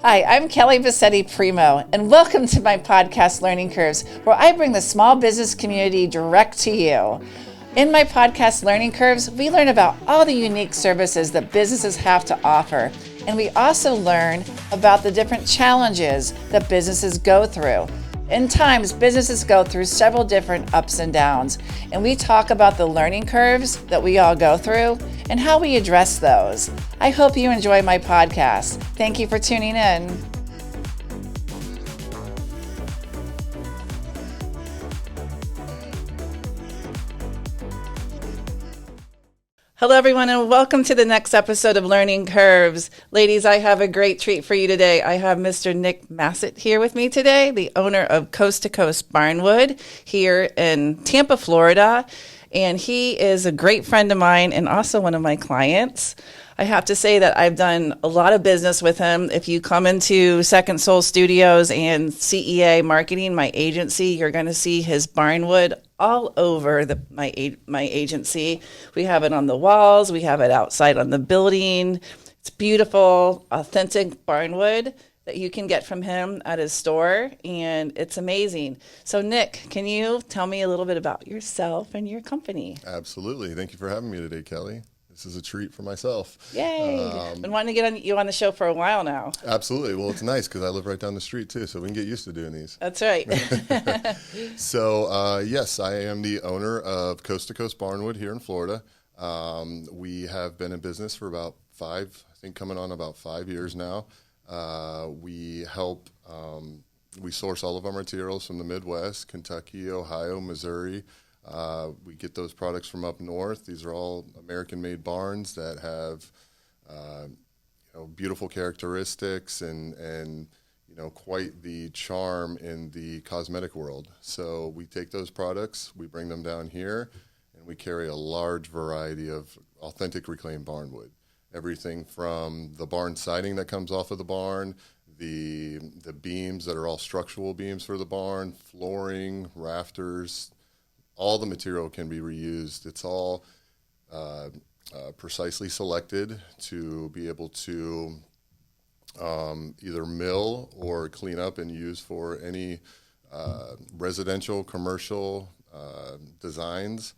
Hi, I'm Kelly Bassetti Primo, and welcome to my podcast, Learning Curves, where I bring the small business community direct to you. In my podcast, Learning Curves, we learn about all the unique services that businesses have to offer, and we also learn about the different challenges that businesses go through. In times, businesses go through several different ups and downs, and we talk about the learning curves that we all go through and how we address those. I hope you enjoy my podcast. Thank you for tuning in. Hello, everyone, and welcome to the next episode of Learning Curves. Ladies, I have a great treat for you today. I have Mr. Nick Masset here with me today, the owner of Coast To Coast Barnwood here in Tampa, Florida. And he is a great friend of mine and also one of my clients. I have to say that I've done a lot of business with him. If you come into Second Soul Studios and CEA Marketing, my agency, you're going to see his Barnwood all over my agency. We have it on the walls. We have it outside on the building. It's beautiful, authentic Barnwood that you can get from him at his store, and it's amazing. So, Nick, can you tell me a little bit about yourself and your company? Absolutely. Thank you for having me today, Kelly. This is a treat for myself. Yay. Been wanting to get you on the show for a while now. Absolutely. Well, it's nice because I live right down the street, too, so we can get used to doing these. That's right. So, yes, I am the owner of Coast To Coast Barnwood here in Florida. We have been in business for about coming on about 5 years now. We source all of our materials from the Midwest, Kentucky, Ohio, Missouri. We get those products from up north. These are all American-made barns that have, beautiful characteristics and quite the charm in the cosmetic world. So we take those products, we bring them down here, and we carry a large variety of authentic reclaimed barnwood. Everything from the barn siding that comes off of the barn, the beams that are all structural beams for the barn, flooring, rafters. All the material can be reused. It's all precisely selected to be able to either mill or clean up and use for any residential, commercial designs.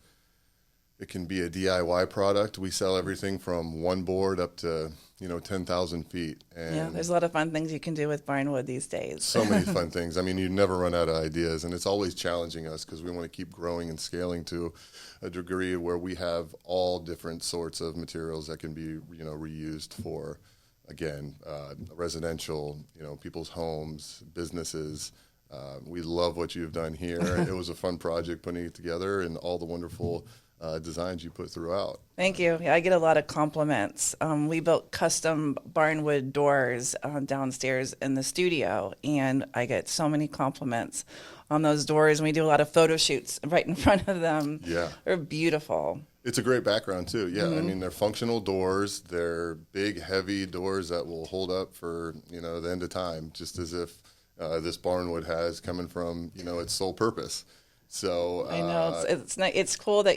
It can be a DIY product. We sell everything from one board up to 10,000 feet. And yeah, there's a lot of fun things you can do with barnwood these days. So many fun things. I mean, you never run out of ideas, and it's always challenging us because we want to keep growing and scaling to a degree where we have all different sorts of materials that can be reused for, again, residential, people's homes, businesses. We love what you've done here. It was a fun project putting it together and all the wonderful designs you put throughout. Thank you. Yeah, I get a lot of compliments. We built custom barnwood doors downstairs in the studio, and I get so many compliments on those doors. And we do a lot of photo shoots right in front of them. Yeah. They're beautiful. It's a great background, too. Yeah, I mean, they're functional doors. They're big, heavy doors that will hold up for, the end of time, just as if this barnwood has coming from, its sole purpose. So I know it's cool that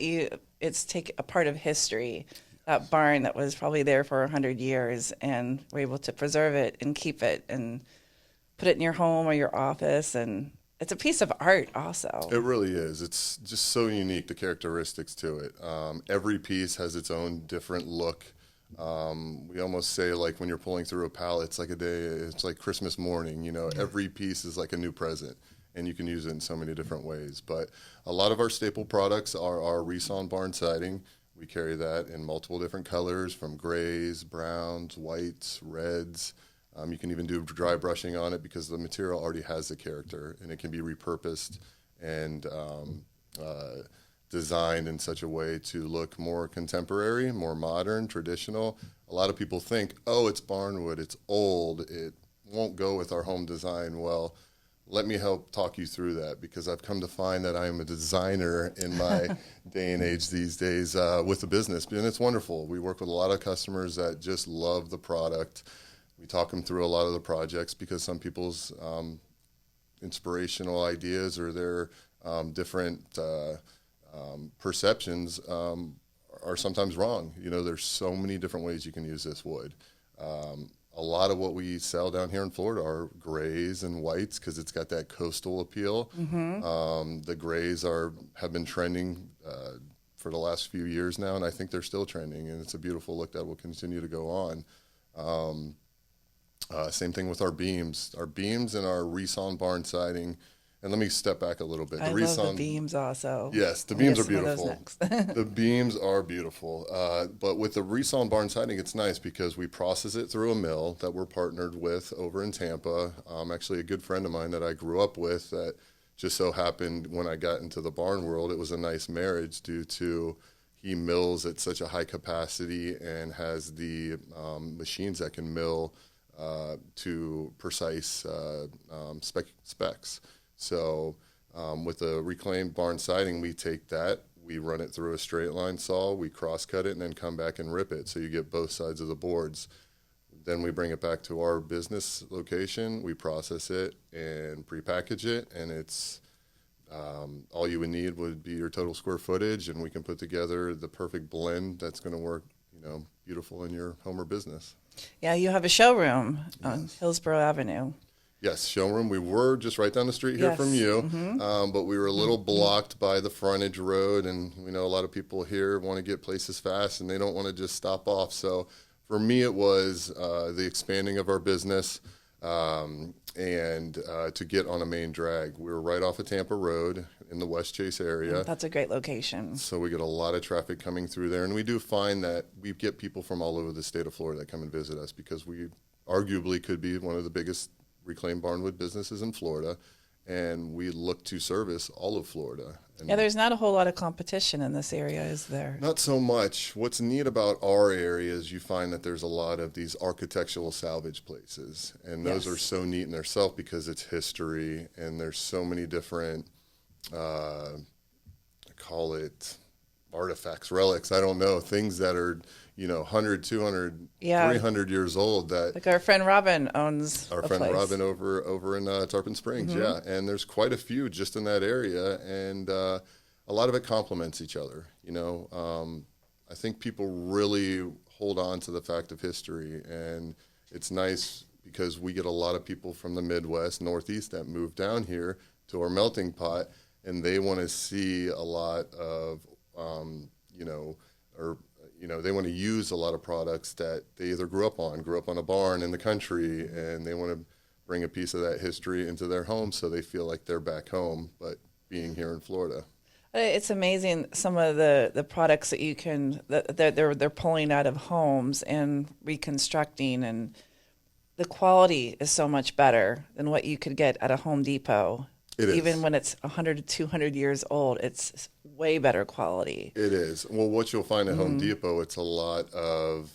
it's take a part of history, that barn that was probably there for 100 years, and we're able to preserve it and keep it and put it in your home or your office, and it's a piece of art also. It really is. It's just so unique, the characteristics to it. Every piece has its own different look. We almost say, like, when you're pulling through a pallet, it's like Christmas morning, every piece is like a new present. And you can use it in so many different ways. But a lot of our staple products are our resawn barn siding. We carry that in multiple different colors, from grays, browns, whites, reds. You can even do dry brushing on it because the material already has the character, and it can be repurposed and designed in such a way to look more contemporary, more modern, traditional. A lot of people think, oh, it's barnwood, it's old, it won't go with our home design. Well, let me help talk you through that, because I've come to find that I am a designer in my day and age these days with the business. And it's wonderful. We work with a lot of customers that just love the product. We talk them through a lot of the projects because some people's inspirational ideas or their different perceptions are sometimes wrong. There's so many different ways you can use this wood. a lot of what we sell down here in Florida are grays and whites because it's got that coastal appeal. The grays have been trending for the last few years now, and I think they're still trending, and it's a beautiful look that will continue to go on. Same thing with our beams. Our beams and our resawn barn siding. And let me step back a little bit. I love the beams also. Yes, the beams are beautiful. The beams are beautiful. But with the resawn barn siding, it's nice because we process it through a mill that we're partnered with over in Tampa. Actually, a good friend of mine that I grew up with that just so happened when I got into the barn world, it was a nice marriage due to he mills at such a high capacity and has the machines that can mill to precise specs. So with the reclaimed barn siding, we take that, we run it through a straight line saw, we cross cut it, and then come back and rip it. So you get both sides of the boards. Then we bring it back to our business location, we process it and prepackage it, and it's all you would need would be your total square footage, and we can put together the perfect blend that's going to work, beautiful in your home or business. Yeah, you have a showroom on Hillsborough Avenue. Yes, showroom. We were just right down the street here from you, but we were a little blocked by the frontage road, and we know a lot of people here want to get places fast, and they don't want to just stop off. So for me, it was the expanding of our business and to get on a main drag. We were right off of Tampa Road in the West Chase area. That's a great location. So we get a lot of traffic coming through there, and we do find that we get people from all over the state of Florida that come and visit us because we arguably could be one of the biggest reclaimed barnwood businesses in Florida, and we look to service all of Florida. And yeah, there's not a whole lot of competition in this area, is there? Not so much. What's neat about our area is you find that there's a lot of these architectural salvage places, and those are so neat in themselves because it's history, and there's so many different, I call it artifacts, relics, I don't know, things that are 100, 200, 300 years old. That like our friend Robin owns our friend place. Robin over in Tarpon Springs, and there's quite a few just in that area, and a lot of it complements each other. I think people really hold on to the fact of history, and it's nice because we get a lot of people from the Midwest, Northeast that move down here to our melting pot, and they want to see a lot of they want to use a lot of products that they either grew up on a barn in the country, and they want to bring a piece of that history into their home so they feel like they're back home, but being here in Florida. It's amazing some of the products that you can that they're pulling out of homes and reconstructing, and the quality is so much better than what you could get at a Home Depot. Even when it's 100 to 200 years old, it's way better quality. It is. Well, what you'll find at Home Depot, it's a lot of,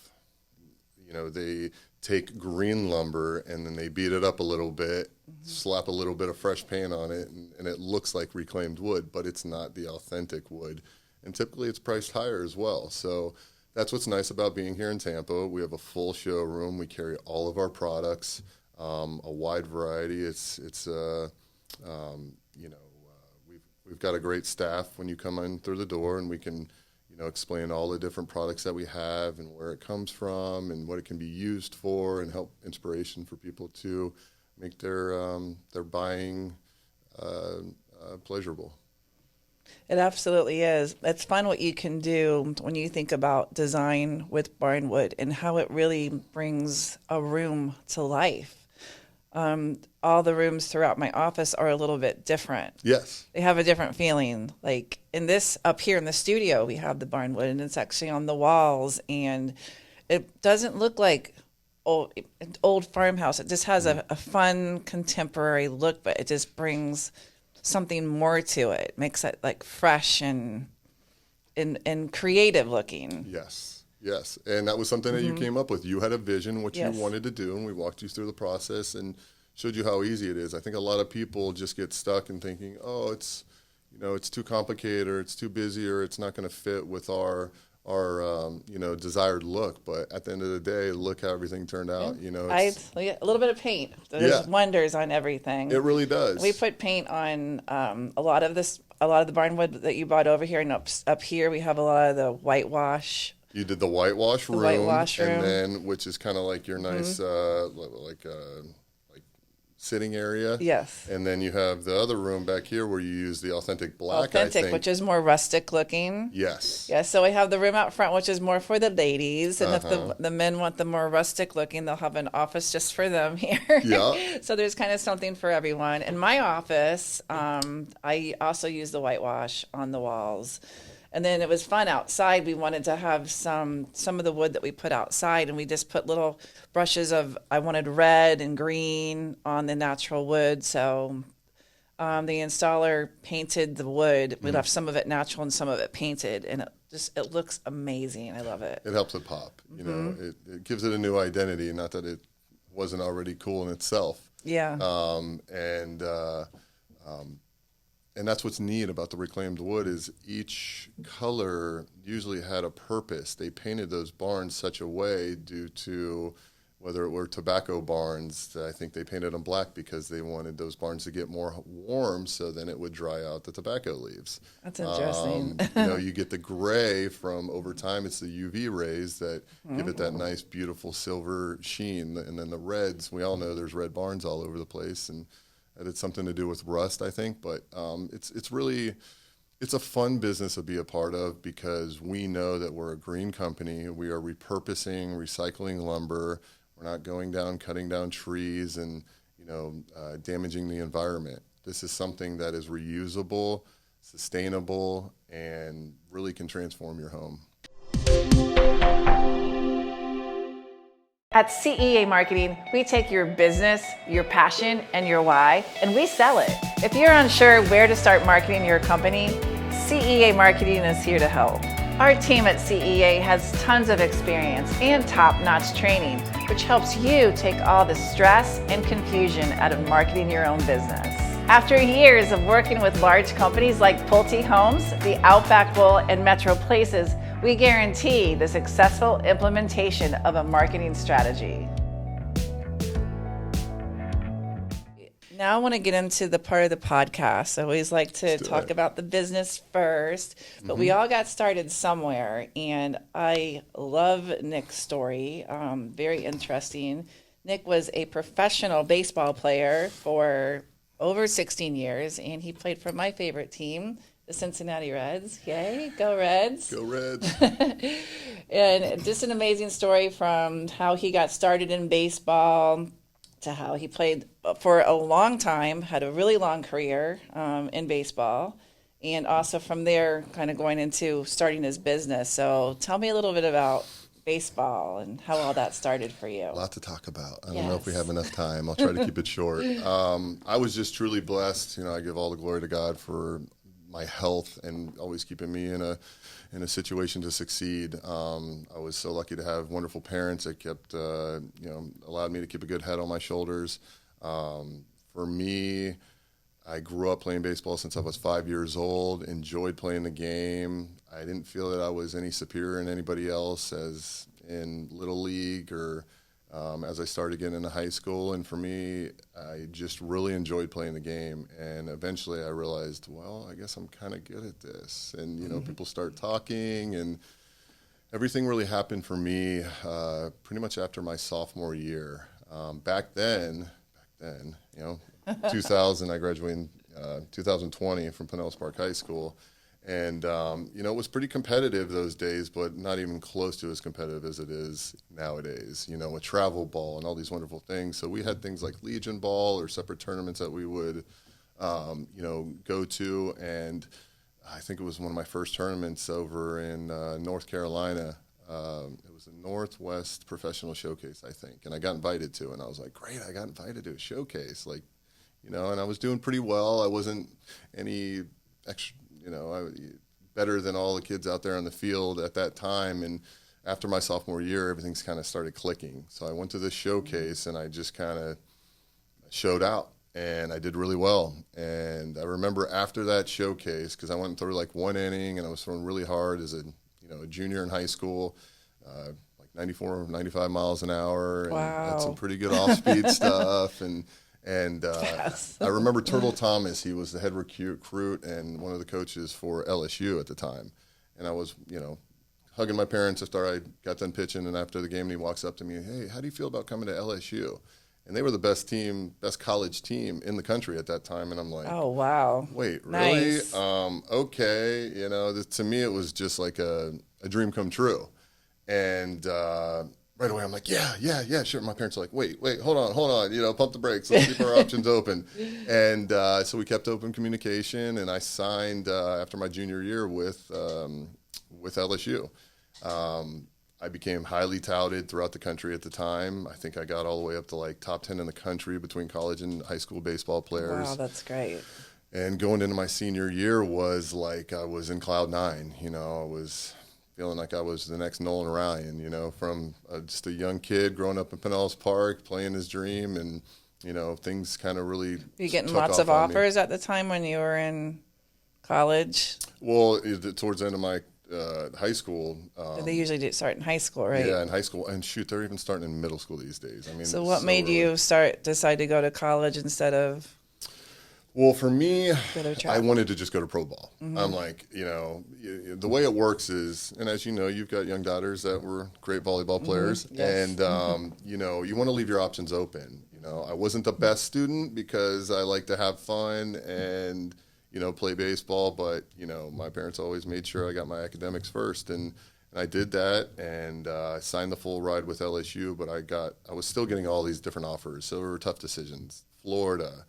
they take green lumber and then they beat it up a little bit, slap a little bit of fresh paint on it, and it looks like reclaimed wood, but it's not the authentic wood. And typically it's priced higher as well. So that's what's nice about being here in Tampa. We have a full showroom. We carry all of our products, a wide variety. We've got a great staff when you come in through the door, and we can, explain all the different products that we have and where it comes from and what it can be used for, and help inspiration for people to make their buying pleasurable. It absolutely is. It's fun what you can do when you think about design with barnwood and how it really brings a room to life. All the rooms throughout my office are a little bit different. Yes. They have a different feeling. Like in this, up here in the studio, we have the barnwood, and it's actually on the walls, and it doesn't look like an old farmhouse. It just has a fun contemporary look, but it just brings something more to it. Makes it like fresh and creative looking. Yes, and that was something that you came up with. You had a vision, what you wanted to do, and we walked you through the process and showed you how easy it is. I think a lot of people just get stuck in thinking, oh, it's too complicated, or it's too busy, or it's not going to fit with our desired look. But at the end of the day, look how everything turned out. A little bit of paint does wonders on everything. It really does. We put paint on a lot of the barnwood that you brought over here, and up here we have a lot of the whitewash You did the whitewash room, whitewash room. and then which is kind of like your nice like sitting area. Yes. And then you have the other room back here where you use the authentic black. Authentic, which is more rustic looking. Yes. Yes. So we have the room out front, which is more for the ladies, and if the men want the more rustic looking, they'll have an office just for them here. Yeah. So there's kind of something for everyone. In my office, I also use the whitewash on the walls. And then it was fun outside. We wanted to have some of the wood that we put outside, and we just put little brushes of, I wanted red and green on the natural wood. So the installer painted the wood. We left some of it natural and some of it painted, and it looks amazing. I love it. It helps it pop. You know, it gives it a new identity. Not that it wasn't already cool in itself. Yeah. And that's what's neat about the reclaimed wood is each color usually had a purpose. They painted those barns such a way due to whether it were tobacco barns. I think they painted them black because they wanted those barns to get more warm so then it would dry out the tobacco leaves. That's interesting. You get the gray from over time. It's the UV rays that give it that nice, beautiful silver sheen. And then the reds, we all know there's red barns all over the place. And it's something to do with rust, I think, but it's a fun business to be a part of because we know that we're a green company. We are repurposing, recycling lumber. We're not going down, cutting down trees and damaging the environment. This is something that is reusable, sustainable, and really can transform your home. At CEA Marketing, we take your business, your passion, and your why, and we sell it. If you're unsure where to start marketing your company, CEA Marketing is here to help. Our team at CEA has tons of experience and top-notch training, which helps you take all the stress and confusion out of marketing your own business. After years of working with large companies like Pulte Homes, the Outback Bowl, and Metro Places, we guarantee the successful implementation of a marketing strategy. Now I want to get into the part of the podcast. I always like to talk about the business first, but we all got started somewhere, and I love Nick's story. Very interesting. Nick was a professional baseball player for over 16 years, and he played for my favorite team, the Cincinnati Reds. Yay, go Reds. Go Reds. And just an amazing story from how he got started in baseball to how he played for a long time, had a really long career in baseball, and also from there kind of going into starting his business. So tell me a little bit about baseball and how all that started for you. A lot to talk about. I don't know if we have enough time. I'll try to keep it short. I was just truly blessed. I give all the glory to God for my health and always keeping me in a situation to succeed. I was so lucky to have wonderful parents that kept, allowed me to keep a good head on my shoulders. For me, I grew up playing baseball since I was 5 years old, enjoyed playing the game. I didn't feel that I was any superior than anybody else as in Little League or as I started getting into high school. And for me, I just really enjoyed playing the game. And eventually I realized, well, I guess I'm kind of good at this. And, people start talking, and everything really happened for me pretty much after my sophomore year. Back then, 2000, I graduated in 2020 from Pinellas Park High School. And, it was pretty competitive those days, but not even close to as competitive as it is nowadays, with travel ball and all these wonderful things. So we had things like Legion Ball or separate tournaments that we would, go to. And I think it was one of my first tournaments over in North Carolina. It was a Northwest Professional Showcase, I think. And I got invited to, and I was like, great, I got invited to a showcase. And I was doing pretty well. I wasn't any extra, better than all the kids out there on the field at that time. And after my sophomore year, everything's kind of started clicking. So I went to this showcase, and I just kind of showed out, and I did really well. And I remember after that showcase, because I went through like one inning, and I was throwing really hard as a junior in high school, like 94, 95 miles an hour, and had some pretty good off-speed stuff. And yes. I remember Turtle Thomas. He was the head recruit and one of the coaches for LSU at the time. And I was, hugging my parents after I got done pitching and after the game, and he walks up to me, hey, how do you feel about coming to LSU? And they were the best college team in the country at that time. And I'm like, oh, wow. wait, really? Nice. Okay. You know, to me, it was just like a dream come true. And right away, I'm like, yeah, sure. My parents are like, wait, hold on. You know, pump the brakes. Let's keep our options open. And so we kept open communication, and I signed after my junior year with LSU. I became highly touted throughout the country at the time. I think I got all the way up to like top 10 in the country between college and high school baseball players. Wow, that's great. And going into my senior year was like I was in cloud nine. You know, I was feeling like I was the next Nolan Ryan, you know, from just a young kid growing up in Pinellas Park, playing his dream, and, you know, things kind of really Were you getting lots of offers at the time when you were in college? Well, towards the end of my high school. They usually do start in high school, right? Yeah, in high school. And shoot, they're even starting in middle school these days. I mean, so what made you decide to go to college instead of? Well, for me, I wanted to just go to pro ball. Mm-hmm. I'm like, you know, the way it works is, and as you know, you've got young daughters that were great volleyball players. Mm-hmm. Yes. And, you know, you want to leave your options open. You know, I wasn't the best student because I like to have fun and, you know, play baseball, but, you know, my parents always made sure I got my academics first, and I did that, and I signed the full ride with LSU, but I was still getting all these different offers, so they were tough decisions. Florida,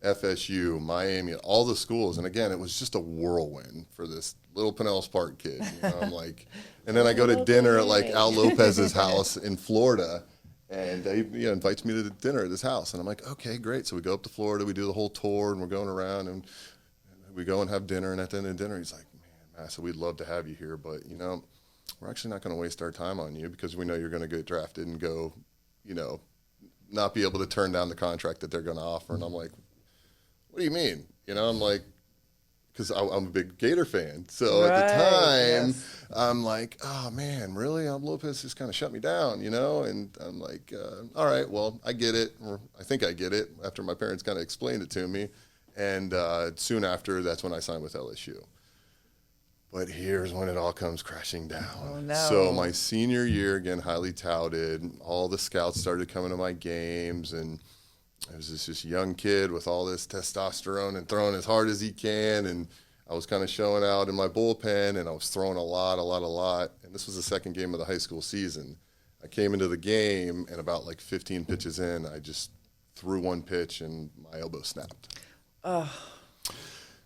FSU, Miami, all the schools, and again, it was just a whirlwind for this little Pinellas Park kid, you know, I'm like, and then I go to dinner at like Al Lopez's house in Florida, and he invites me to dinner at his house, and I'm like, okay, great, so we go up to Florida, we do the whole tour, and we're going around, and we go and have dinner, and at the end of dinner, he's like, man, Masset, we'd love to have you here, but, you know, we're actually not going to waste our time on you because we know you're going to get drafted and go, you know, not be able to turn down the contract that they're going to offer. And I'm like, what do you mean? You know, I'm like, because I'm a big Gator fan. So at the time, yes. I'm like, oh, man, really? Lopez just kind of shut me down, you know? And I'm like, all right, well, I get it. Or I think I get it after my parents kind of explained it to me. And soon after, that's when I signed with LSU. But here's when it all comes crashing down. Oh, no. So my senior year, again, highly touted. All the scouts started coming to my games, and I was just young kid with all this testosterone and throwing as hard as he can. And I was kind of showing out in my bullpen, and I was throwing a lot. And this was the second game of the high school season. I came into the game, and about like 15 pitches in, I just threw one pitch, and my elbow snapped. Oh.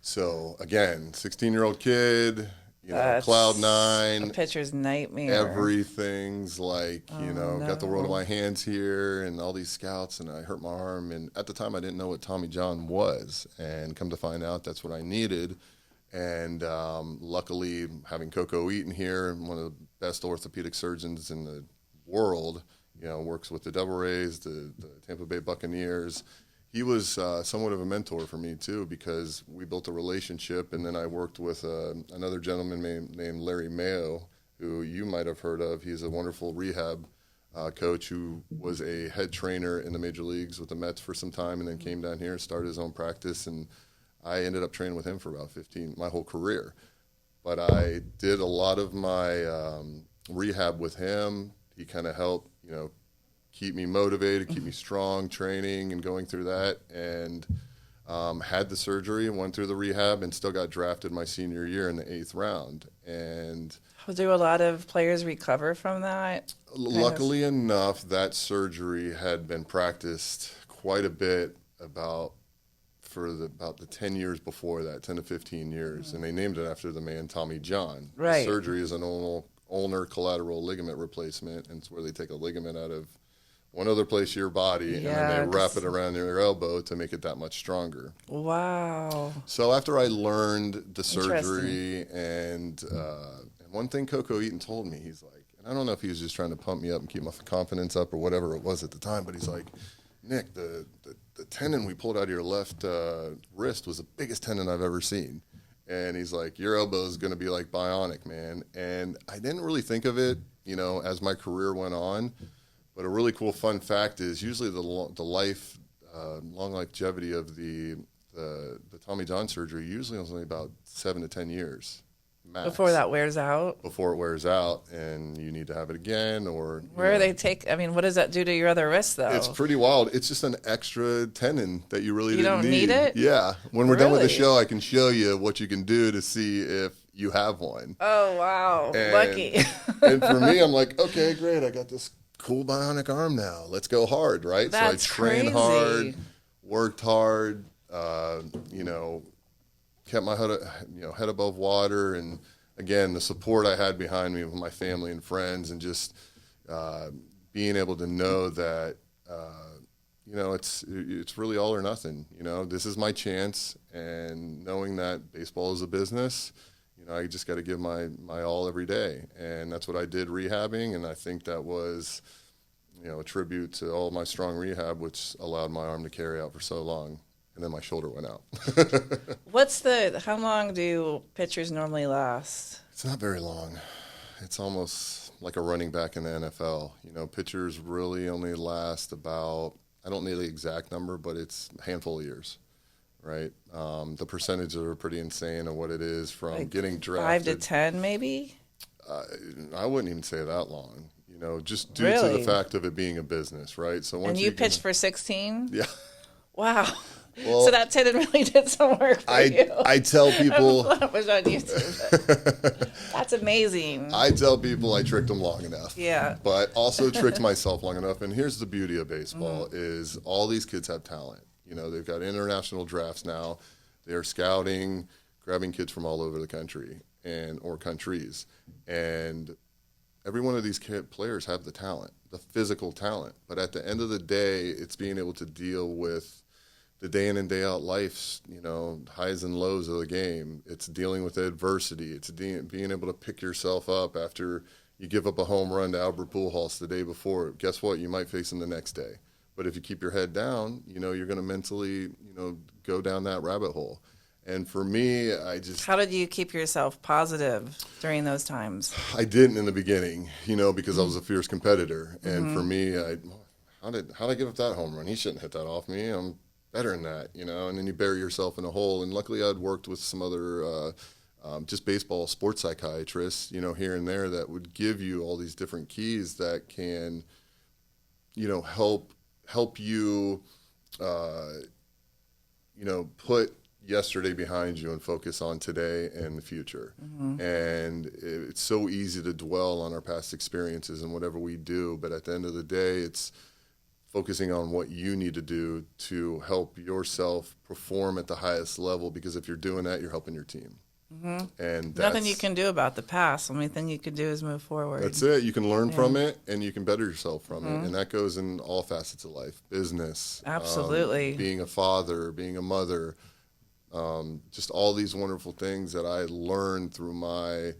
So, again, 16-year-old kid, you know, cloud nine. A pitcher's nightmare. Everything's like, got the world in my hands here and all these scouts, and I hurt my arm. And at the time, I didn't know what Tommy John was. And come to find out, that's what I needed. And luckily, having Coco Eaton here, one of the best orthopedic surgeons in the world, you know, works with the Devil Rays, the Tampa Bay Buccaneers. He was somewhat of a mentor for me, too, because we built a relationship, and then I worked with another gentleman named Larry Mayo, who you might have heard of. He's a wonderful rehab coach who was a head trainer in the major leagues with the Mets for some time and then came down here and started his own practice, and I ended up training with him for about my whole career. But I did a lot of my rehab with him. He kind of helped, you know, keep me motivated, keep me strong, training and going through that, and had the surgery and went through the rehab and still got drafted my senior year in the 8th round. And do a lot of players recover from that? Luckily enough, that surgery had been practiced quite a bit about the 10 years before that, 10 to 15 years, and they named it after the man Tommy John. Right. The surgery is an ulnar collateral ligament replacement, and it's where they take a ligament out of one other place of your body, and then they wrap it around your elbow to make it that much stronger. Wow. So after I learned the surgery, and one thing Coco Eaton told me, he's like, and I don't know if he was just trying to pump me up and keep my confidence up or whatever it was at the time, but he's like, Nick, the tendon we pulled out of your left wrist was the biggest tendon I've ever seen. And he's like, your elbow is going to be like bionic, man. And I didn't really think of it, you know, as my career went on. But a really cool fun fact is usually the long longevity of the Tommy John surgery usually is only about 7 to 10 years, max. Before that wears out? Before it wears out, and you need to have it again, or... Where do they take... I mean, what does that do to your other wrist, though? It's pretty wild. It's just an extra tendon that you really You didn't don't need it? Yeah. When we're done with the Really? show, I can show you what you can do to see if you have one. Oh, wow. And- Lucky. And for me, I'm like, okay, great. I got this cool bionic arm now. Let's go hard, right? That's so I trained crazy. hard, worked hard, kept my head above water. And again, the support I had behind me with my family and friends, and just being able to know that, it's really all or nothing. This is my chance, and knowing that baseball is a business, I just got to give my all every day. And that's what I did rehabbing. And I think that was, a tribute to all my strong rehab, which allowed my arm to carry out for so long. And then my shoulder went out. How long do pitchers normally last? It's not very long. It's almost like a running back in the NFL. Pitchers really only last about, I don't know the exact number, but it's a handful of years. Right, the percentages are pretty insane of what it is from Like getting drafted. 5 to 10, maybe? I wouldn't even say that long. Just due to Really? the fact of it being a business, right? So once And you pitched for 16? yeah. Wow. Well, So that tendon really did some work for you. I tell people That was on YouTube. But that's amazing. I tell people I tricked them long enough. Yeah. But also tricked myself long enough. And here's the beauty of baseball: Mm-hmm. is all these kids have talent. They've got international drafts now. They are scouting, grabbing kids from all over the country or countries. And every one of these players have the talent, the physical talent. But at the end of the day, it's being able to deal with the day in and day out life's, highs and lows of the game. It's dealing with adversity. It's being able to pick yourself up after you give up a home run to Albert Pujols the day before. Guess what? You might face him the next day. But if you keep your head down, you're going to mentally, go down that rabbit hole. And for me, How did you keep yourself positive during those times? I didn't in the beginning, because I was a fierce competitor. And for me, how did I give up that home run? He shouldn't hit that off me. I'm better than that, and then you bury yourself in a hole. And luckily I'd worked with some other, just baseball sports psychiatrists, here and there, that would give you all these different keys that can, help you, put yesterday behind you and focus on today and the future. And it's so easy to dwell on our past experiences and whatever we do, but at the end of the day, it's focusing on what you need to do to help yourself perform at the highest level, because if you're doing that, you're helping your team. And Nothing you can do about the past. The only thing you can do is move forward. That's it. You can learn from it, and you can better yourself from it. And that goes in all facets of life: business, Absolutely. being a father, being a mother, just all these wonderful things that I learned through my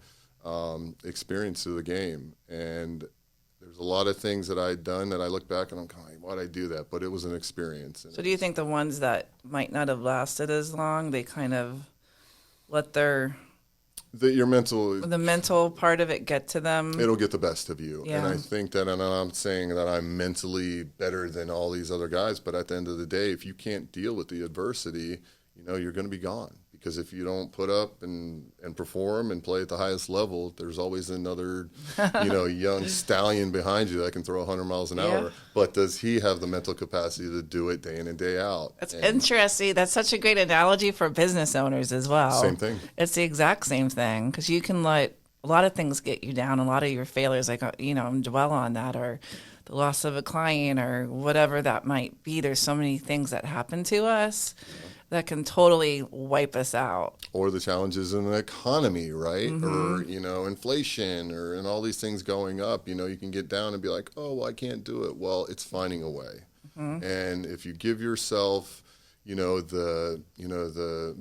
experience of the game. And there's a lot of things that I'd done that I look back and I'm kind of like, why'd I do that? But it was an experience. So do you think the ones that might not have lasted as long, they kind of let the mental part of it get to them? It'll get the best of you. Yeah. And I think that, and I'm saying that I'm mentally better than all these other guys, but at the end of the day, if you can't deal with the adversity, you're going to be gone. Because if you don't put up and perform and play at the highest level, there's always another, young stallion behind you that can throw 100 miles an hour. But does he have the mental capacity to do it day in and day out? That's interesting. That's such a great analogy for business owners as well. Same thing. It's the exact same thing, because you can let a lot of things get you down, a lot of your failures, dwell on that, or the loss of a client or whatever that might be. There's so many things that happen to us that can totally wipe us out. Or the challenges in the economy, right? Or, inflation and all these things going up. You can get down and be like, oh, well, I can't do it. Well, it's finding a way. And if you give yourself, the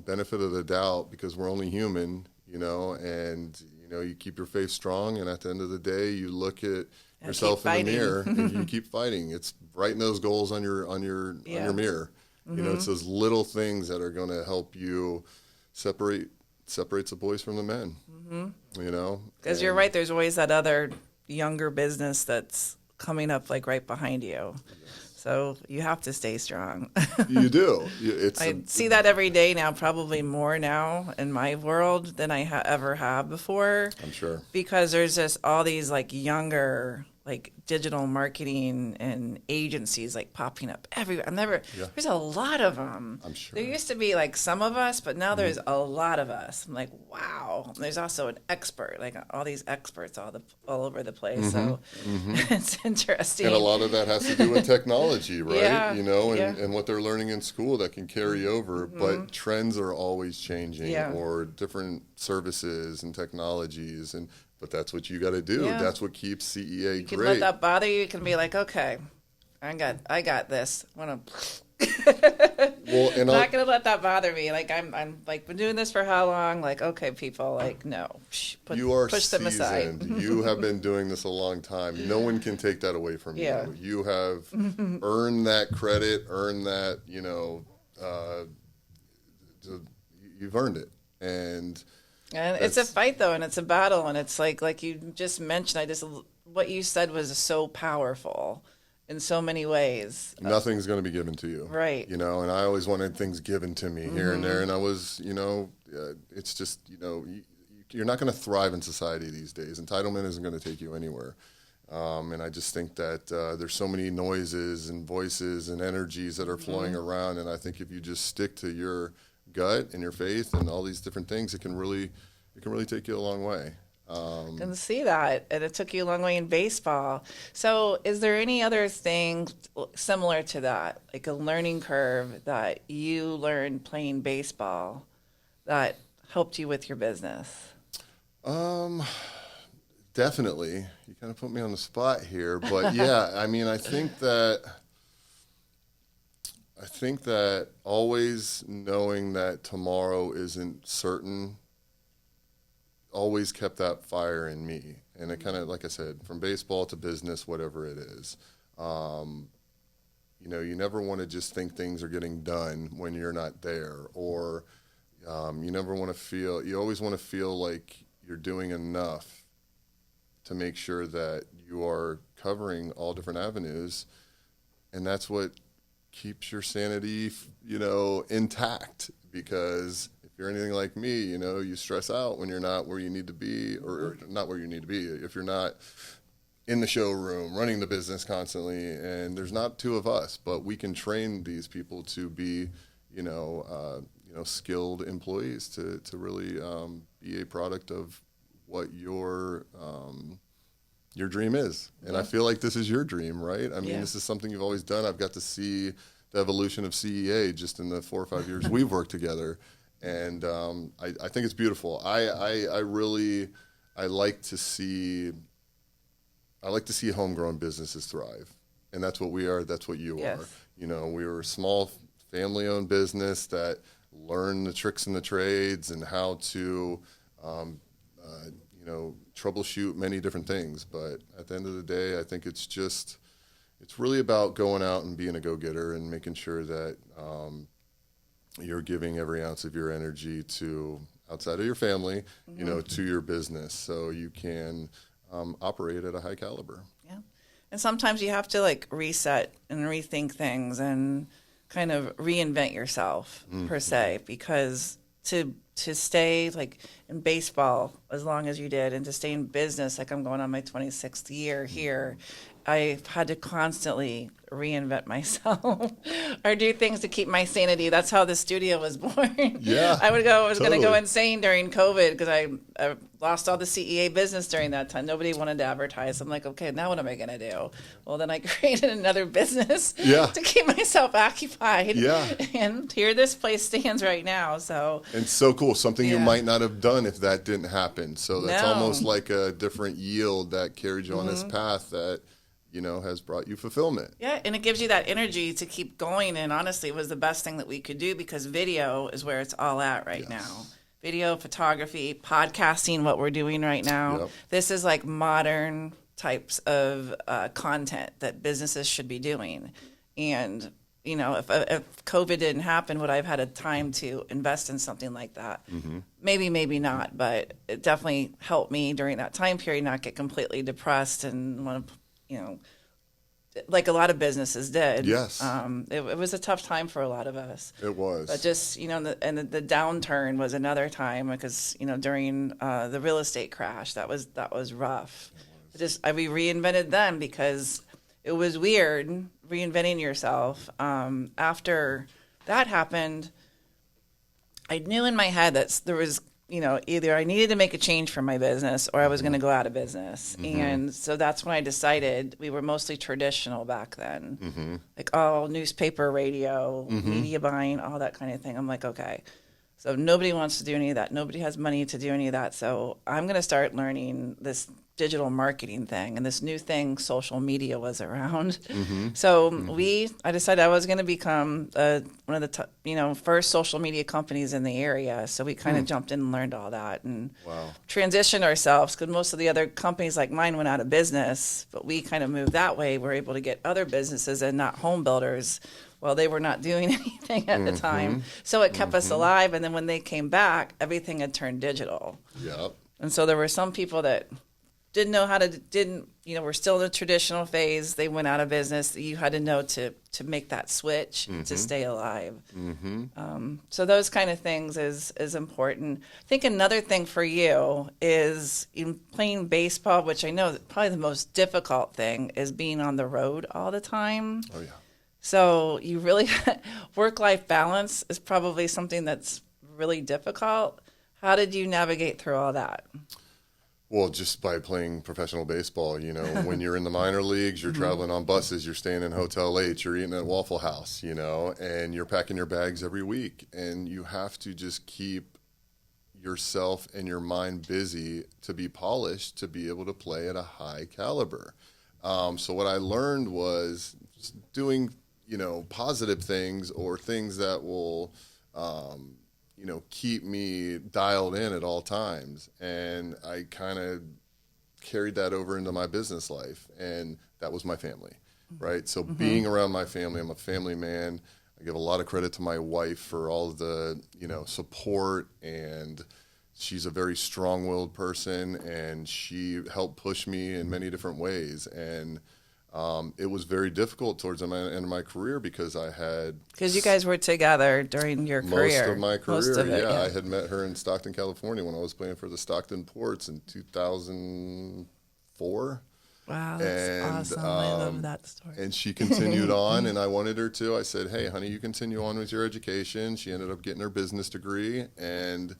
benefit of the doubt, because we're only human, and, you keep your faith strong. And at the end of the day, you look at yourself in the mirror and you keep fighting. It's writing those goals on your mirror. It's those little things that are going to help you separates the boys from the men. Because you're right. There's always that other younger business that's coming up, like right behind you. So you have to stay strong. You do. I see that every day now, probably more now in my world than I ever have before. I'm sure. Because there's just all these like younger, like digital marketing and agencies like popping up everywhere. There's a lot of them. I'm sure. There used to be like some of us, but now there's a lot of us. I'm like, wow. And there's also an expert, like all these experts all over the place. So it's interesting. And a lot of that has to do with technology, right? Yeah, and what they're learning in school that can carry over. But trends are always changing, or different services and technologies, but that's what you got to do. Yeah. That's what keeps CEA great. You can let that bother you. You can be like, okay, I got this. I'm not gonna let that bother me. Like I'm like been doing this for how long? Like, okay, people, like no, push them aside. You have been doing this a long time. No one can take that away from you. You have earned that credit, earned that. You've earned it, and it's a fight though, and it's a battle, and it's like you just mentioned. What you said was so powerful in so many ways. Nothing's going to be given to you. Right. And I always wanted things given to me here and there. And I was, it's just, you're not going to thrive in society these days. Entitlement isn't going to take you anywhere. And I just think that there's so many noises and voices and energies that are flowing around. And I think if you just stick to your gut and your faith and all these different things, it can really take you a long way. Can see that, and it took you a long way in baseball. So is there any other thing similar to that, like a learning curve that you learned playing baseball that helped you with your business? Definitely. You kind of put me on the spot here, but yeah, I mean, I think that always knowing that tomorrow isn't certain always kept that fire in me. And it kind of, like I said, from baseball to business, whatever it is, you never want to just think things are getting done when you're not there, or you always want to feel like you're doing enough to make sure that you are covering all different avenues. And that's what keeps your sanity, intact, because if you're anything like me, you stress out when you're not where you need to be, or not where you need to be. If you're not in the showroom running the business constantly, and there's not two of us, but we can train these people to be, skilled employees to really be a product of what your dream is. And I feel like this is your dream, right? I mean, this is something you've always done. I've got to see the evolution of CEA just in the 4 or 5 years we've worked together. And I think it's beautiful. I like to see homegrown businesses thrive, and that's what we are. That's what you are. We were a small family-owned business that learned the tricks and the trades and how to, troubleshoot many different things. But at the end of the day, I think it's really about going out and being a go-getter and making sure that you're giving every ounce of your energy to outside of your family, to your business, so you can operate at a high caliber. Yeah. And sometimes you have to like reset and rethink things and kind of reinvent yourself per se, because to stay like in baseball as long as you did, and to stay in business, like I'm going on my 26th year here, I've had to constantly reinvent myself or do things to keep my sanity. That's how the studio was born. Yeah, I was going to go insane during COVID because I lost all the CEA business during that time. Nobody wanted to advertise. I'm like, okay, now what am I going to do? Well, then I created another business to keep myself occupied. Yeah. And here this place stands right now. So it's so cool. Something you might not have done if that didn't happen. So that's almost like a different yield that carried you on this path that has brought you fulfillment. Yeah, and it gives you that energy to keep going. And honestly, it was the best thing that we could do, because video is where it's all at right now. Video, photography, podcasting, what we're doing right now. Yep. This is like modern types of content that businesses should be doing. And, if COVID didn't happen, would I have had a time to invest in something like that? Maybe, maybe not. But it definitely helped me during that time period not get completely depressed and want to like a lot of businesses did. Yes. It was a tough time for a lot of us. It was. But just, the downturn was another time because, during the real estate crash, that was rough. We reinvented them because it was weird reinventing yourself. After that happened, I knew in my head that there was, either I needed to make a change for my business or I was going to go out of business. And so that's when I decided. We were mostly traditional back then, like all newspaper, radio, media buying, all that kind of thing. I'm like, okay, so nobody wants to do any of that. Nobody has money to do any of that. So I'm going to start learning this digital marketing thing, and this new thing, social media, was around. So I decided I was going to become one of the first social media companies in the area. So we kind of jumped in and learned all that and transitioned ourselves, because most of the other companies like mine went out of business, but we kind of moved that way. We're able to get other businesses and not home builders. Well, they were not doing anything at the time. So it kept us alive. And then when they came back, everything had turned digital. Yep. And so there were some people that didn't know how to, we're still in the traditional phase. They went out of business. You had to know to make that switch to stay alive. So those kind of things is important. I think another thing for you is in playing baseball, which I know that probably the most difficult thing is being on the road all the time. Oh, yeah. So you really, work-life balance is probably something that's really difficult. How did you navigate through all that? Well, just by playing professional baseball, when you're in the minor leagues, you're traveling on buses, you're staying in Hotel 8, you're eating at Waffle House, and you're packing your bags every week. And you have to just keep yourself and your mind busy to be polished, to be able to play at a high caliber. So what I learned was doing, positive things or things that will, keep me dialed in at all times. And I kind of carried that over into my business life, and that was my family, right? So being around my family, I'm a family man. I give a lot of credit to my wife for all of the, support, and she's a very strong-willed person, and she helped push me in many different ways. And it was very difficult towards the end of my career because you guys were together during your career. Most of my career, Most of it, yeah. I had met her in Stockton, California when I was playing for the Stockton Ports in 2004. Wow, that's awesome. I love that story. And she continued on, and I wanted her to. I said, hey, honey, you continue on with your education. She ended up getting her business degree, and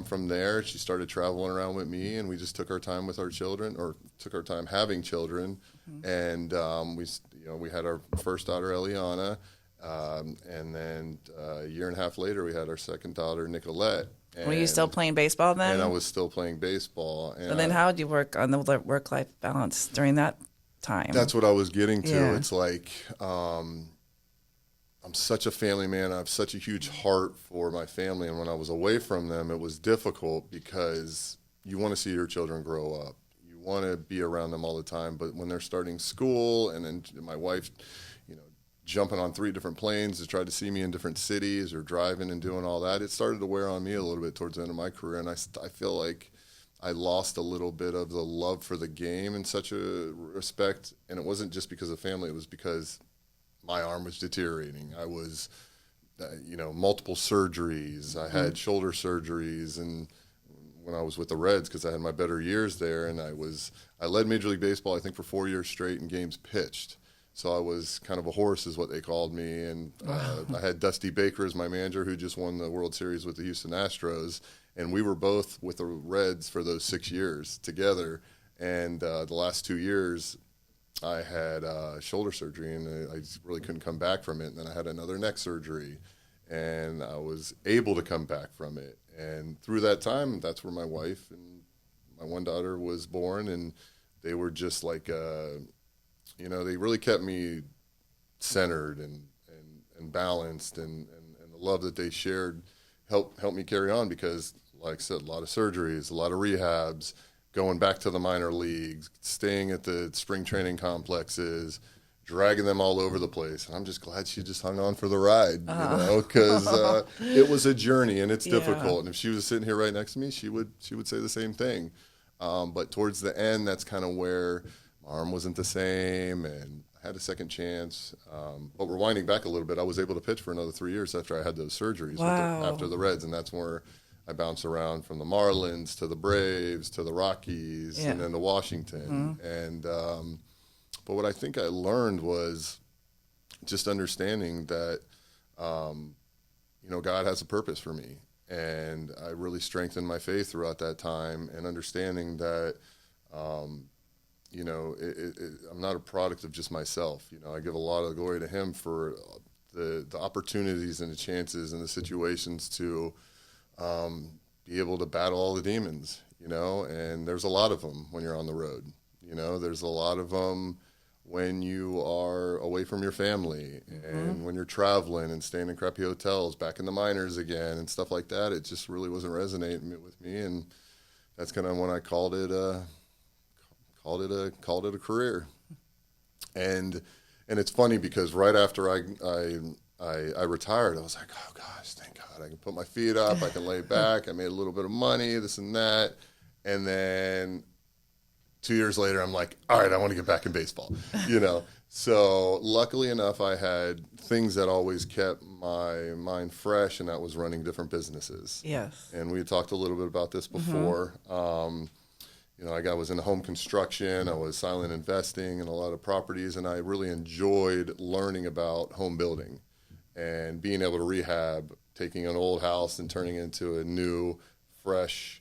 from there, she started traveling around with me, and we just took our time with our children, or took our time having children. And we had our first daughter, Eliana, and then a year and a half later, we had our second daughter, Nicolette. Were you still playing baseball then? And I was still playing baseball. And so then how did you work on the work-life balance during that time? That's what I was getting to. Yeah. It's like I'm such a family man. I have such a huge heart for my family. And when I was away from them, it was difficult because you want to see your children grow up. You want to be around them all the time. But when they're starting school, and then my wife, jumping on 3 different planes to try to see me in different cities, or driving and doing all that, it started to wear on me a little bit towards the end of my career. And I feel like I lost a little bit of the love for the game in such a respect. And it wasn't just because of family. It was because my arm was deteriorating. I was, multiple surgeries. I had shoulder surgeries, and when I was with the Reds, because I had my better years there, and I led Major League Baseball, I think, for 4 years straight in games pitched. So I was kind of a horse, is what they called me. And I had Dusty Baker as my manager, who just won the World Series with the Houston Astros. And we were both with the Reds for those 6 years together. And the last 2 years, I had shoulder surgery, and I really couldn't come back from it. And then I had another neck surgery, and I was able to come back from it. And through that time, that's where my wife and my one daughter was born. And they were just like they really kept me centered and balanced, and the love that they shared helped me carry on, because, like I said, a lot of surgeries, a lot of rehabs, going back to the minor leagues, staying at the spring training complexes, dragging them all over the place. And I'm just glad she just hung on for the ride, because it was a journey, and it's difficult. And if she was sitting here right next to me, she would say the same thing. But towards the end, that's kind of where my arm wasn't the same, and I had a second chance. But rewinding back a little bit, I was able to pitch for another 3 years after I had those surgeries after the Reds, and that's where I bounced around from the Marlins to the Braves to the Rockies and then to Washington. And but what I think I learned was just understanding that God has a purpose for me, and I really strengthened my faith throughout that time, and understanding that I'm not a product of just myself. I give a lot of glory to Him for the opportunities and the chances and the situations to be able to battle all the demons, and there's a lot of them when you're on the road. There's a lot of them when you are away from your family and when you're traveling and staying in crappy hotels, back in the minors again and stuff like that. It just really wasn't resonating with me, and that's kind of when I called it a career. And it's funny because right after I retired, I was like, oh gosh, thank God I can put my feet up, I can lay back, I made a little bit of money, this and that, and then 2 years later, I'm like, all right, I want to get back in baseball, So luckily enough, I had things that always kept my mind fresh, and that was running different businesses. Yes. And we had talked a little bit about this before. I was in home construction, I was silent investing in a lot of properties, and I really enjoyed learning about home building and being able to rehab, taking an old house and turning it into a new, fresh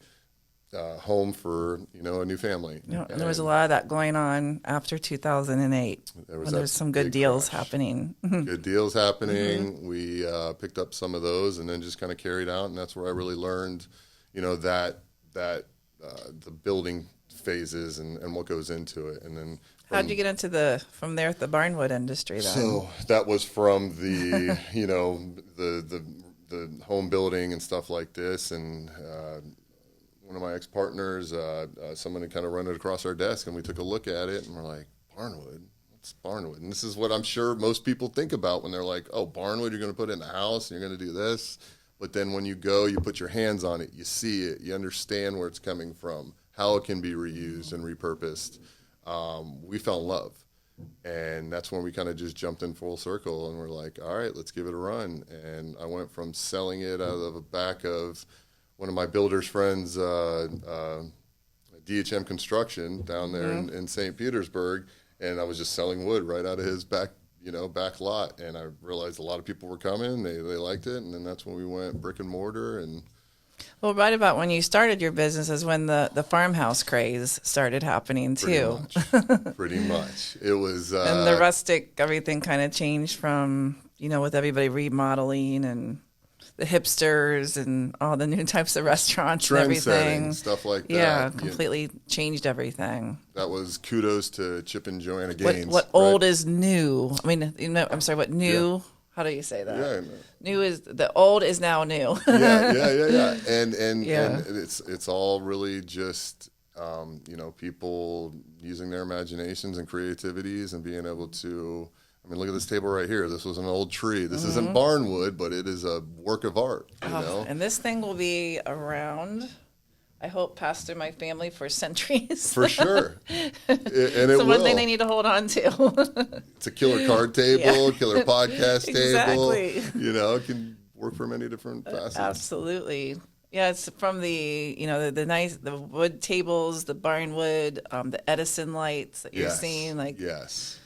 home for a new family. And there was a lot of that going on after 2008. There's some good deals happening. Good deals happening. We picked up some of those and then just kind of carried out, and that's where I really learned, that the building phases and what goes into it. And then how'd you get into from there at the Barnwood industry then? So that was from the the home building and stuff like this, and one of my ex-partners, someone had kind of run it across our desk, and we took a look at it, and we're like, Barnwood? What's Barnwood? And this is what I'm sure most people think about when they're like, oh, Barnwood, you're going to put it in the house, and you're going to do this. But then when you go, you put your hands on it, you see it, you understand where it's coming from, how it can be reused and repurposed. We fell in love. And that's when we kind of just jumped in full circle, and we're like, all right, let's give it a run. And I went from selling it out of the back of one of my builder's friends, DHM Construction down there in St. Petersburg, and I was just selling wood right out of his back lot. And I realized a lot of people were coming, they liked it, and then that's when we went brick and mortar. And well, right about when you started your business is when the farmhouse craze started happening too. Pretty much. It was and the rustic, everything kind of changed from with everybody remodeling and the hipsters and all the new types of restaurants and everything. Stuff like that. Yeah, completely changed everything. That was kudos to Chip and Joanna Gaines. What old is new? I mean, I'm sorry, what new? Yeah. How do you say that? Yeah, new is the old is now new. yeah. And it's all really just people using their imaginations and creativities and being able to. I mean, look at this table right here. This was an old tree. This isn't Barnwood, but it is a work of art. And this thing will be around, I hope, past through my family for centuries. For sure. And it will. One thing they need to hold on to. It's a killer card table, killer podcast exactly. table. It can work for many different facets. Absolutely. Yeah, it's from the the wood tables, the Barnwood, the Edison lights that you're seeing. Yes.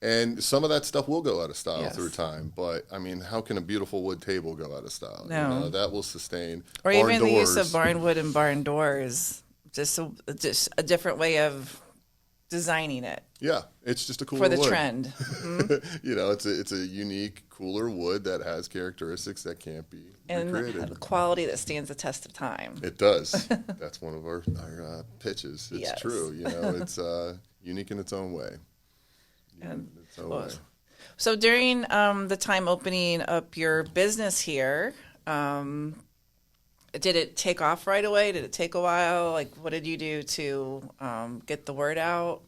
And some of that stuff will go out of style through time, but I mean, how can a beautiful wood table go out of style? No. That will sustain. Or barn even doors. The use of barnwood and barn doors, just a different way of designing it. Yeah, it's just a cooler wood. For the wood. Trend. Mm-hmm. It's a unique, cooler wood that has characteristics that can't be recreated. And a quality that stands the test of time. It does. That's one of our pitches. It's true. It's unique in its own way. So during the time opening up your business here, did it take off right away? Did it take a while? Like, what did you do to get the word out?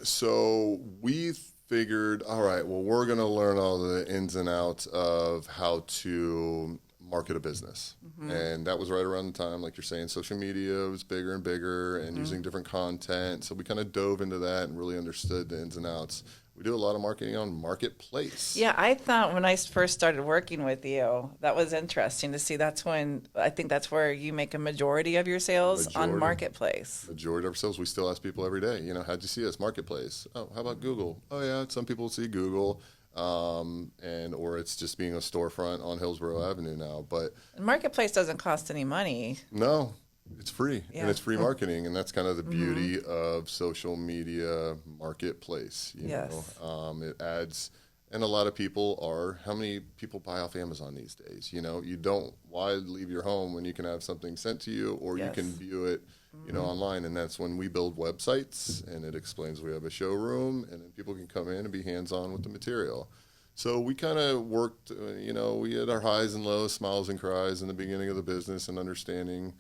So we figured, all right, well, we're going to learn all the ins and outs of how to market a business. Mm-hmm. And that was right around the time, like you're saying, social media was bigger and bigger and using different content. So we kind of dove into that and really understood the ins and outs. we do a lot of marketing on Marketplace. Yeah, I thought when I first started working with you, that was interesting to see. I think that's where you make a majority of your sales on Marketplace. Majority of our sales, we still ask people every day, how'd you see us? Marketplace. Oh, how about Google? Oh, yeah, some people see Google. Or it's just being a storefront on Hillsborough Avenue now. But Marketplace doesn't cost any money. No, it's free, and it's free marketing, and that's kind of the beauty of social media Marketplace. You know, it adds, and a lot of people how many people buy off Amazon these days? Why leave your home when you can have something sent to you, or you can view it, online, and that's when we build websites, and it explains we have a showroom, and then people can come in and be hands-on with the material. So we kind of worked, we had our highs and lows, smiles and cries in the beginning of the business and understanding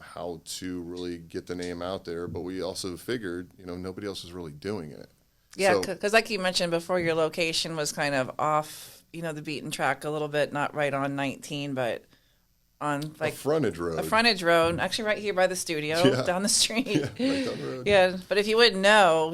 how to really get the name out there. But we also figured, nobody else was really doing it. Yeah, because like you mentioned before, your location was kind of off, the beaten track a little bit, not right on 19, but on like a frontage road. Actually right here by the studio, down the street. Yeah, right down the road. Yeah, but if you wouldn't know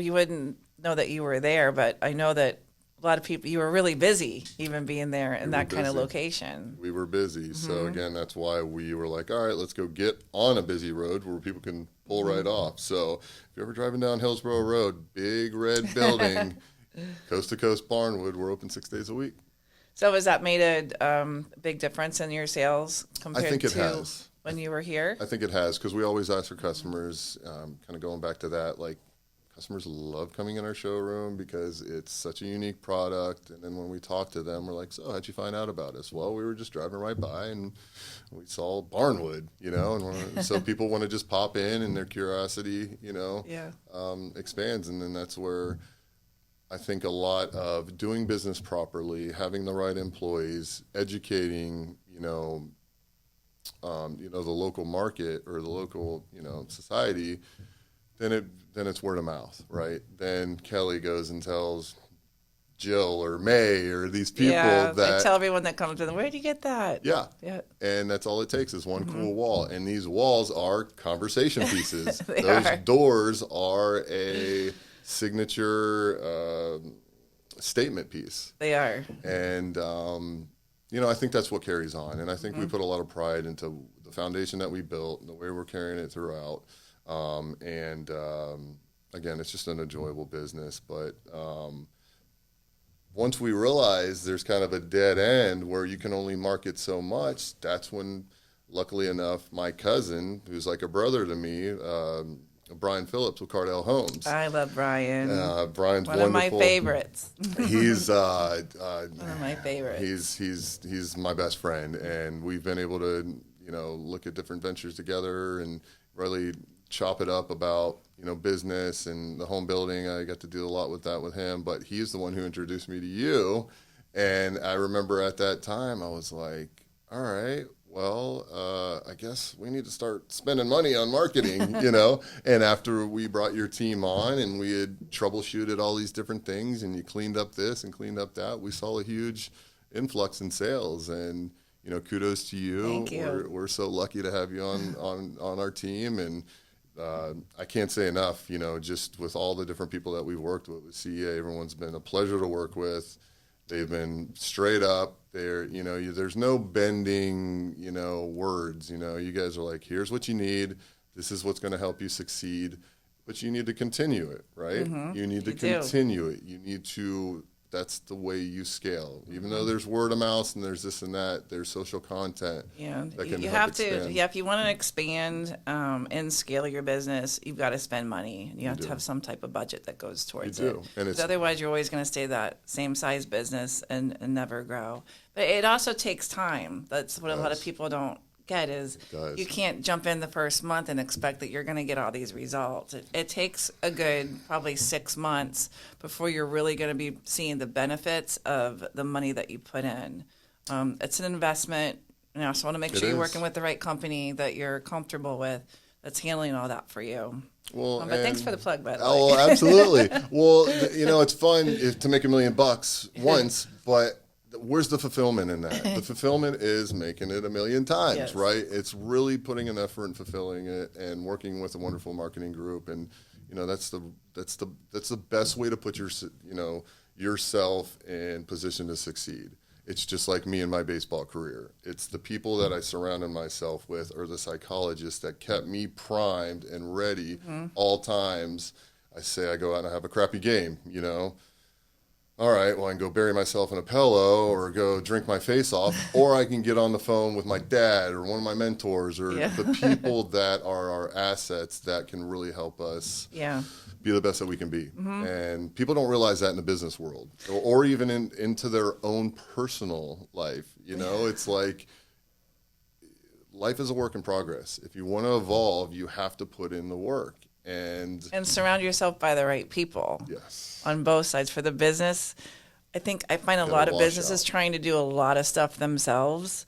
that you were there. But I know that a lot of people, you were really busy even being there in that kind of location. We were busy. So again, that's why we were like, all right, let's go get on a busy road where people can pull right off. So if you're ever driving down Hillsborough Road, big red building, Coast to Coast Barnwood, we're open 6 days a week. So has that made a big difference in your sales compared to when you were here? I think it has, because we always ask for customers, kind of going back to that, like, customers love coming in our showroom because it's such a unique product. And then when we talk to them, we're like, so how'd you find out about us? Well, we were just driving right by and we saw Barnwood, and so people want to just pop in and their curiosity, expands. And then that's where I think a lot of doing business properly, having the right employees, educating, the local market or the local, society, then it's word of mouth, right? Then Kelly goes and tells Jill or May or these people that... I tell everyone that comes to them, where do you get that? Yeah. And that's all it takes is one cool wall. And these walls are conversation pieces. Those doors are a signature statement piece. They are. And, I think that's what carries on. And I think we put a lot of pride into the foundation that we built and the way we're carrying it throughout. Again, it's just an enjoyable business. But once we realize there's kind of a dead end where you can only market so much, that's when, luckily enough, my cousin, who's like a brother to me, Brian Phillips with Cardell Homes. I love Brian. Brian's one wonderful. Of my favorites. He's one of my favorites. He's my best friend, and we've been able to look at different ventures together and really chop it up about business and the home building. I got to do a lot with that with him, but he's the one who introduced me to you. And I remember at that time I was like, all right, well, I guess we need to start spending money on marketing, And after we brought your team on and we had troubleshooted all these different things and you cleaned up this and cleaned up that, we saw a huge influx in sales. And kudos to you. Thank you. We're so lucky to have you on our team, and I can't say enough. Just with all the different people that we've worked with CEA, everyone's been a pleasure to work with. They've been straight up. There's no bending, words. You guys are like, here's what you need. This is what's going to help you succeed, but you need to continue it, right? You need to continue it. You need to. That's the way you scale. Even though there's word of mouth and there's this and that, there's social content. Yeah, that can you help have expand. to. Yeah, if you want to expand and scale your business, you've got to spend money. You have to have some type of budget that goes towards it. And otherwise, you're always going to stay that same size business and never grow. But it also takes time. That's what a lot of people don't get is you can't jump in the first month and expect that you're going to get all these results. It takes a good probably 6 months before you're really going to be seeing the benefits of the money that you put in. It's an investment. So I want to make sure you're working with the right company that you're comfortable with that's handling all that for you. Well, but thanks for the plug, by the way. Oh, absolutely. Well, it's fun to make $1 million once, but where's the fulfillment in that? The fulfillment is making it 1 million times, right? It's really putting an effort in fulfilling it and working with a wonderful marketing group and, You know, that's the best way to put yourself in position to succeed. It's just like me in my baseball career. It's the people that I surrounded myself with, or the psychologists that kept me primed and ready all times. I say I go out and I have a crappy game, you know. All right, well, I can go bury myself in a pillow or go drink my face off, or I can get on the phone with my dad or one of my mentors or the people that are our assets that can really help us be the best that we can be. And people don't realize that in the business world or even into their own personal life. You know, it's like life is a work in progress. If you want to evolve, you have to put in the work. And surround yourself by the right people. Yes. On both sides. For the business, I find a lot of businesses trying to do a lot of stuff themselves,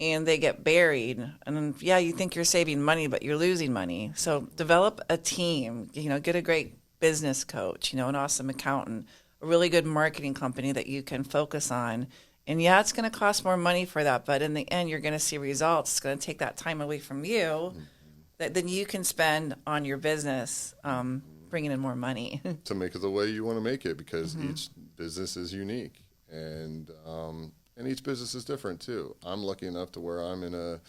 and they get buried. And you think you're saving money, but you're losing money. So develop a team. You know, get a great business coach. You know, an awesome accountant, a really good marketing company that you can focus on. And it's going to cost more money for that, but in the end, you're going to see results. It's going to take that time away from you. That then you can spend on your business, bringing in more money. To make it the way you want to make it, because each business is unique, and each business is different too. I'm lucky enough to where I'm in a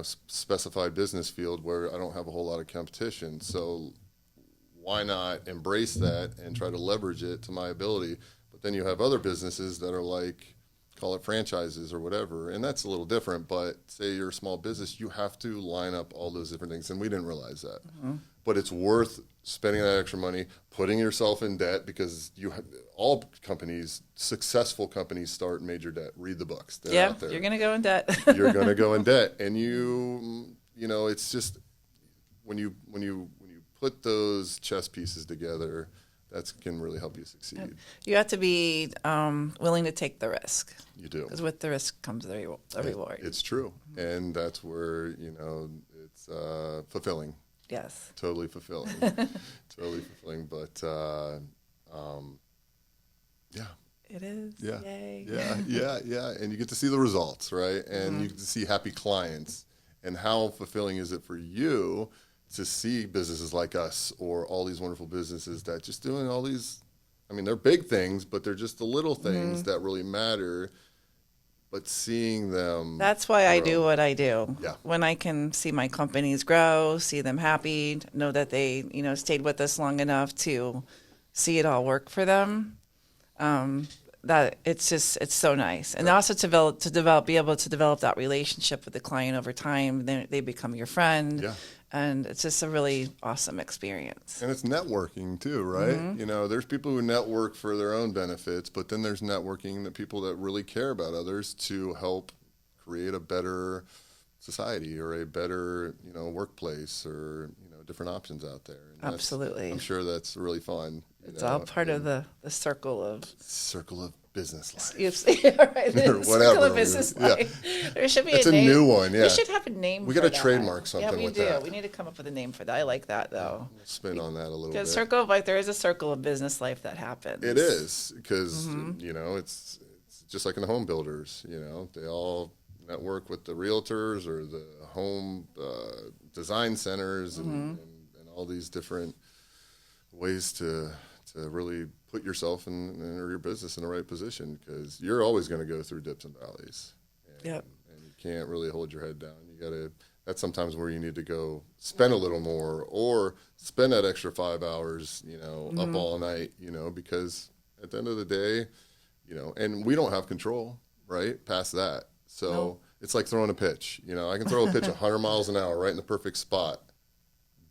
specified business field where I don't have a whole lot of competition. So why not embrace that and try to leverage it to my ability? But then you have other businesses that are like, call it franchises or whatever, and that's a little different. But say you're a small business, you have to line up all those different things, and we didn't realize that. But it's worth spending that extra money, putting yourself in debt, because all companies, successful companies, start in major debt. Read the books; they're out there. You're going to go in debt. You're going to go in debt, and you know, it's just when you put those chess pieces together, that can really help you succeed. You have to be willing to take the risk. You do. Because with the risk comes the reward. It's true. And that's where, it's fulfilling. Yes. Totally fulfilling. Totally fulfilling. But, It is. Yeah. Yay. Yeah. And you get to see the results, right? And you get to see happy clients. And how fulfilling is it for you to see businesses like us or all these wonderful businesses that just doing all these, they're big things, but they're just the little things that really matter, but seeing them. That's why I do what I do. Yeah. When I can see my companies grow, see them happy, know that they, stayed with us long enough to see it all work for them. That it's so nice. And also be able to develop that relationship with the client over time. They become your friend. Yeah. And it's just a really awesome experience. And it's networking too, right? There's people who network for their own benefits, but then there's networking that people that really care about others to help create a better society or a better, workplace or, different options out there. And Absolutely. I'm sure that's really fun. It's all part of the circle of business life. Right, or whatever. Circle of business life. There should be it's a name. New one, yeah. We should have a name We for got to that. trademark something with that. Yeah, we do. We need to come up with a name for that. I like that, though. We'll spin on that a little bit. Because circle of life, there is a circle of business life that happens. It is, because, it's just like in the home builders, they all network with the realtors or the home design centers and all these different ways to really put yourself or your business in the right position, because you're always going to go through dips and valleys. And you can't really hold your head down. That's sometimes where you need to go spend a little more or spend that extra 5 hours, up all night, because at the end of the day, and we don't have control, right, past that. So it's like throwing a pitch. I can throw a pitch 100 miles an hour right in the perfect spot,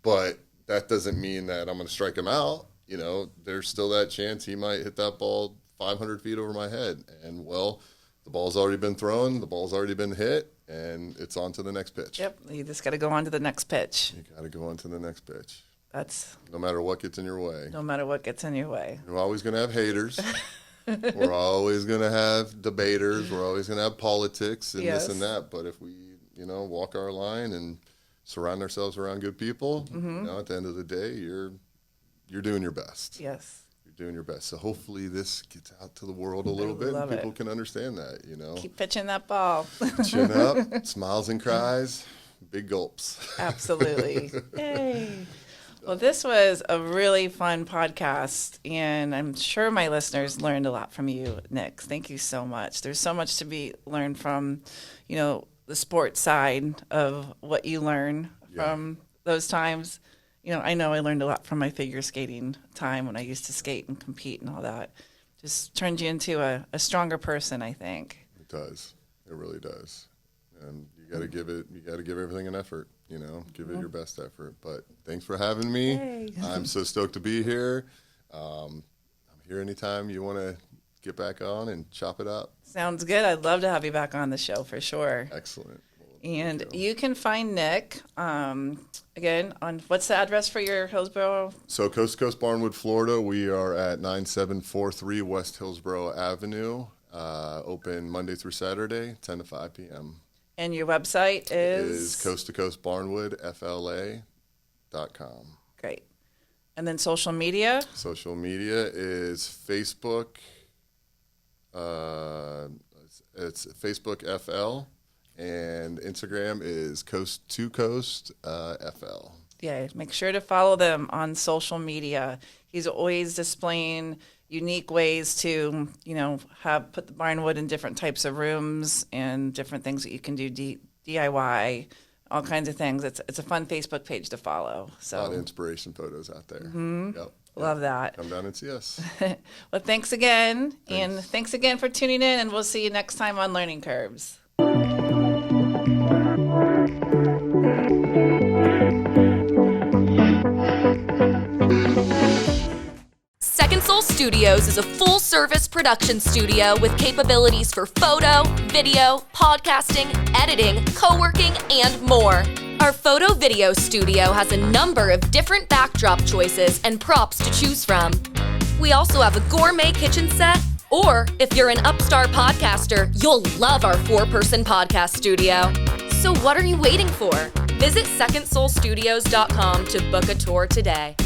but that doesn't mean that I'm going to strike him out. There's still that chance he might hit that ball 500 feet over my head. And, the ball's already been thrown, the ball's already been hit, and it's on to the next pitch. Yep, you just got to go on to the next pitch. You got to go on to the next pitch. That's no matter what gets in your way. No matter what gets in your way. We're always going to have haters. We're always going to have debaters. We're always going to have politics and this and that. But if we, walk our line and surround ourselves around good people, at the end of the day, you're doing your best. Yes. You're doing your best. So hopefully this gets out to the world a little bit and people can understand that, Keep pitching that ball. Chin up, smiles and cries, big gulps. Absolutely. Yay. Well, this was a really fun podcast, and I'm sure my listeners learned a lot from you, Nick. Thank you so much. There's so much to be learned from, the sports side of what you learn from those times. I know I learned a lot from my figure skating time when I used to skate and compete and all that. Just turned you into a stronger person, I think. It does. It really does. And you got to give everything an effort, give it your best effort. But thanks for having me. Yay. I'm so stoked to be here. I'm here anytime you want to get back on and chop it up. Sounds good. I'd love to have you back on the show for sure. Excellent. And you can find Nick, again, on what's the address for your Hillsborough? So Coast to Coast Barnwood, Florida, we are at 9743 West Hillsborough Avenue, open Monday through Saturday, 10 to 5 p.m. And your website is? Coast to Coast Barnwood, FLA.com. Great. And then social media? Social media is Facebook. It's Facebook FL. And Instagram is Coast to Coast FL. Yeah, make sure to follow them on social media. He's always displaying unique ways to, put the barnwood in different types of rooms and different things that you can do DIY, all kinds of things. It's a fun Facebook page to follow. So a lot of inspiration photos out there. Mm-hmm. Yep. Love that. Come down and see us. Well, thanks again. And thanks again for tuning in, and we'll see you next time on Learning Curves. Second Soul Studios is a full-service production studio with capabilities for photo, video, podcasting, editing, co-working, and more. Our photo-video studio has a number of different backdrop choices and props to choose from. We also have a gourmet kitchen set, or if you're an upstart podcaster, you'll love our 4-person podcast studio. So what are you waiting for? Visit secondsoulstudios.com to book a tour today.